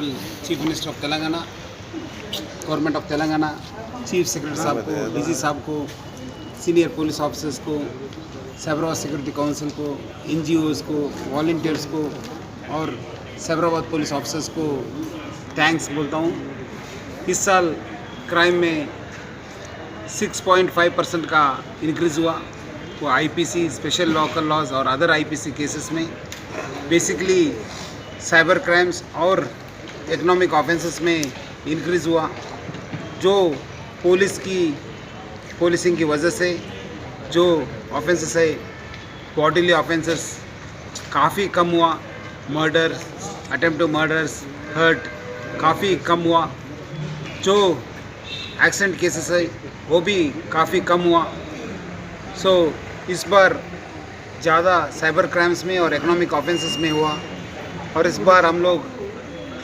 Honourable chief minister of Telangana, government of Telangana, chief secretary साहब को, DG साहब को, सीनियर पुलिस ऑफिसर्स को, साइबराबाद सिक्योरिटी काउंसिल को, एनजीओज़ को, वॉलंटियर्स को और साइबराबाद पुलिस ऑफिसर्स को थैंक्स बोलता हूँ। इस साल क्राइम में 6.5% का इंक्रीज़ हुआ, वो आईपीसी, स्पेशल लोकल लॉज और अदर आईपीसी केसेस में। बेसिकली साइबर क्राइम्स और इकोनॉमिक ऑफेंसेस में इंक्रीज़ हुआ, जो पोलिसिंग की वजह से जो ऑफेंसेस है, बॉडीली ऑफेंसेस काफ़ी कम हुआ, murder, attempt to murders, hurt काफ़ी कम हुआ, जो एक्सीडेंट केसेस है वो भी काफ़ी कम हुआ। सो इस बार ज़्यादा साइबर क्राइम्स में और इकोनॉमिक ऑफेंसेस में हुआ, और इस बार हम लोग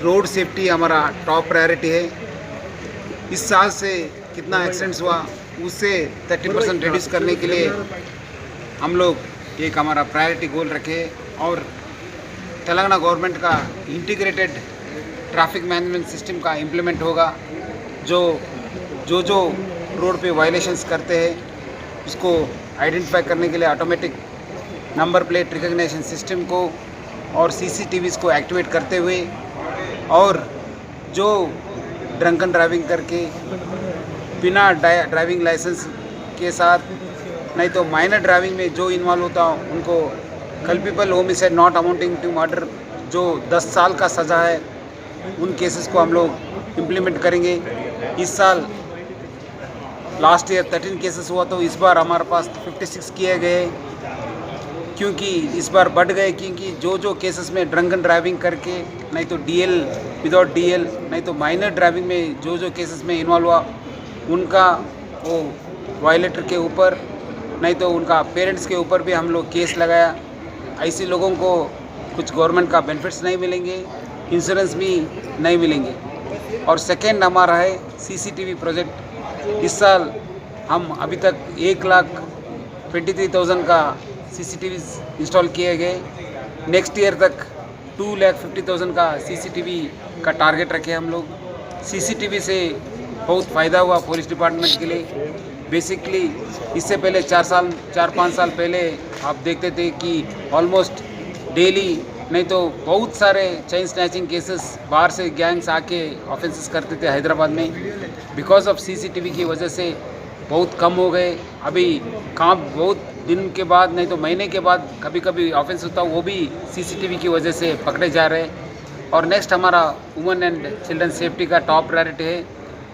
रोड सेफ्टी हमारा टॉप प्रायोरिटी है। इस साल से कितना एक्सीडेंट्स हुआ उससे 30% रिड्यूस करने के लिए हम लोग एक हमारा प्रायोरिटी गोल रखे, और तेलंगाना गवर्नमेंट का इंटीग्रेटेड ट्रैफिक मैनेजमेंट सिस्टम का इम्प्लीमेंट होगा। जो रोड पे वायलेशंस करते हैं उसको आइडेंटिफाई करने के लिए automatic number plate recognition system को और सीसीटीवीज़ को एक्टिवेट करते हुए, और जो ड्रंकन ड्राइविंग करके बिना ड्राइविंग लाइसेंस के साथ, नहीं तो माइनर ड्राइविंग में जो इन्वॉल्व होता उनको culpable homicide not amounting to murder, जो 10 साल का सज़ा है, उन केसेस को हम लोग इम्प्लीमेंट करेंगे। इस साल लास्ट ईयर 13 केसेस हुआ, तो इस बार हमारे पास 56 किए गए, क्योंकि इस बार बढ़ गए, क्योंकि जो केसेस में ड्रंकन ड्राइविंग करके, नहीं तो डीएल, विदाउट डीएल, नहीं तो माइनर ड्राइविंग में जो केसेस में इन्वॉल्व हुआ, उनका वो वायलेटर के ऊपर, नहीं तो उनका पेरेंट्स के ऊपर भी हम लोग केस लगाया। ऐसे लोगों को कुछ गवर्नमेंट का बेनिफिट्स नहीं मिलेंगे, इंश्योरेंस भी नहीं मिलेंगे। और सेकेंड हमारा है सीसीटीवी प्रोजेक्ट। इस साल हम अभी तक 1,23,000 का सीसीटीवी इंस्टॉल किए गए। नेक्स्ट ईयर तक 2,50,000 का सीसीटीवी का टारगेट रखे हम लोग। सीसीटीवी से बहुत फ़ायदा हुआ पुलिस डिपार्टमेंट के लिए। बेसिकली इससे पहले 4-5 साल पहले आप देखते थे कि ऑलमोस्ट डेली, नहीं तो बहुत सारे चेन स्नैचिंग केसेस बाहर से गैंग्स आके ऑफेंसेस करते थे हैदराबाद में। बिकॉज ऑफ सीसीटीवी की वजह से बहुत कम हो गए। अभी काम बहुत दिन के बाद, नहीं तो महीने के बाद कभी कभी ऑफेंस होता, वो भी सीसीटीवी की वजह से पकड़े जा रहे हैं। और नेक्स्ट हमारा वुमेन एंड चिल्ड्रन सेफ्टी का टॉप प्रायोरिटी है।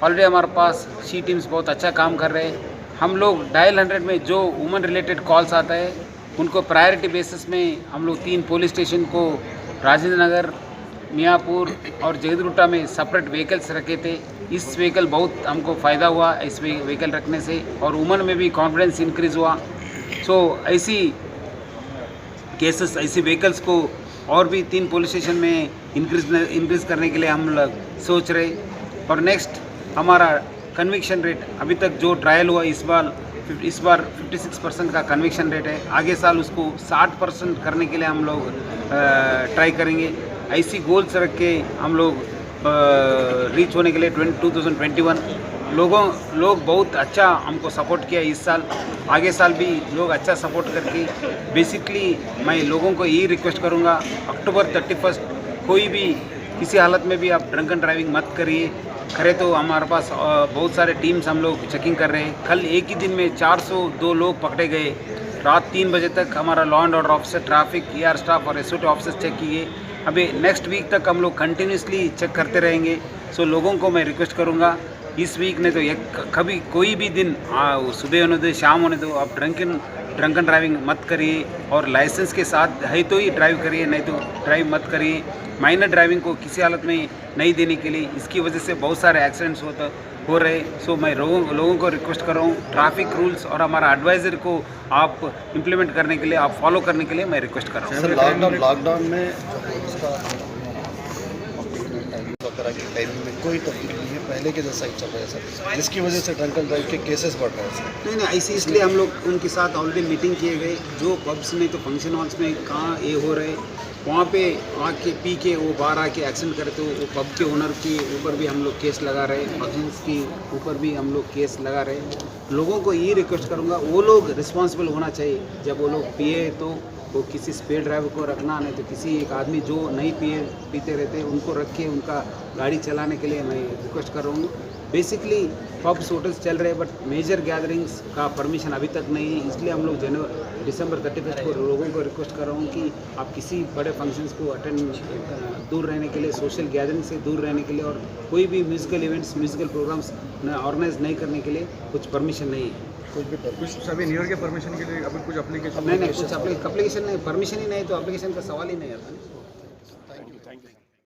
ऑलरेडी हमारे पास शी टीम्स बहुत अच्छा काम कर रहे हैं। हम लोग डायल 100 में जो वुमेन रिलेटेड कॉल्स आता है उनको प्रायोरिटी बेसिस में हम लोग 3 पुलिस स्टेशन को राजेंद्र नगर, मियाँपुर और जगदगुट्टा में सेपरेट व्हीकल्स रखे थे। इस व्हीकल बहुत हमको फ़ायदा हुआ इस व्हीकल रखने से, और वुमेन में भी कॉन्फिडेंस इंक्रीज़ हुआ। सो ऐसी केसेस, ऐसी व्हीकल्स को और भी 3 पुलिस स्टेशन में इंक्रीज़ करने के लिए हम लोग सोच रहे। और नेक्स्ट हमारा कन्विक्शन रेट, अभी तक जो ट्रायल हुआ इस बार 56% का कन्विक्शन रेट है। आगे साल उसको 60% करने के लिए हम लोग ट्राई करेंगे। ऐसी गोल्स रख के हम लोग रीच होने के लिए 2021 लोग बहुत अच्छा हमको सपोर्ट किया इस साल। आगे साल भी लोग अच्छा सपोर्ट करके, बेसिकली मैं लोगों को यही रिक्वेस्ट करूँगा, अक्टूबर 31 कोई भी किसी हालत में भी आप ड्रंकन ड्राइविंग मत करिए। करे तो हमारे पास बहुत सारे टीम्स हम लोग चेकिंग कर रहे हैं। कल एक ही दिन में 402 लोग पकड़े गए। रात 3 बजे तक हमारा law and order officer, traffic, ER staff और SOT ऑफिसर्स चेक किए। अभी नेक्स्ट वीक तक हम लोग कंटिन्यूसली चेक करते रहेंगे। सो लोगों को मैं रिक्वेस्ट करूँगा, इस वीक नहीं तो कभी कोई भी दिन, सुबह होने दो, शाम होने दो, आप ड्रंकन ड्राइविंग मत करिए, और लाइसेंस के साथ है तो ही ड्राइव करिए, नहीं तो ड्राइव मत करिए। माइनर ड्राइविंग को किसी हालत में नहीं देने के लिए, इसकी वजह से बहुत सारे एक्सीडेंट्स हो रहे। सो मैं लोगों को रिक्वेस्ट कर रहा हूँ, ट्रैफिक रूल्स और हमारा एडवाइजर को आप इम्प्लीमेंट करने के लिए, आप फॉलो करने के लिए मैं रिक्वेस्ट कर रहा हूँ। लॉकडाउन में वगैरह के टाइम में कोई तब्दीली नहीं है, पहले के जैसा ही चल रहा है सर, जिसकी वजह से ड्रंकन ड्राइव के केसेस बढ़ रहे हैं सर। नहीं, ऐसे इसलिए हम लोग उनके साथ ऑलरेडी मीटिंग किए गए, जो पब्स में तो फंक्शन हॉल्स में कहाँ ये हो रहे, वहाँ पे आके पी के वो बाहर आके एक्सीडेंट करे तो वो पब के ओनर के ऊपर भी हम लोग केस लगा रहे हैं, फंक्शंस के ऊपर भी हम लोग केस लगा रहे हैं। लोगों को ये रिक्वेस्ट करूँगा, वो लोग रिस्पॉन्सिबल होना चाहिए। जब वो लोग पिए तो वो किसी स्पीड ड्राइवर को रखना, नहीं तो किसी एक आदमी जो नहीं पीते रहते उनको रख के उनका गाड़ी चलाने के लिए मैं रिक्वेस्ट कर रहा हूँ। बेसिकली पब्स होटल्स चल रहे हैं, बट मेजर गैदरिंग्स का परमिशन अभी तक नहीं है। इसलिए हम लोग दिसंबर 31 को लोगों को रिक्वेस्ट कर रहा हूँ कि आप किसी बड़े फंक्शंस को अटेंड दूर रहने के लिए, सोशल गैदरिंग से दूर रहने के लिए, और कोई भी musical events, musical programmes organise नहीं करने के लिए कुछ परमिशन नहीं है। कुछ अभी न्यू ईयर के परमिशन के लिए अभी कुछ एप्लीकेशन नहीं, कुछ एप्लीकेशन नहीं, परमिशन ही नहीं तो एप्लीकेशन का सवाल ही नहीं आता।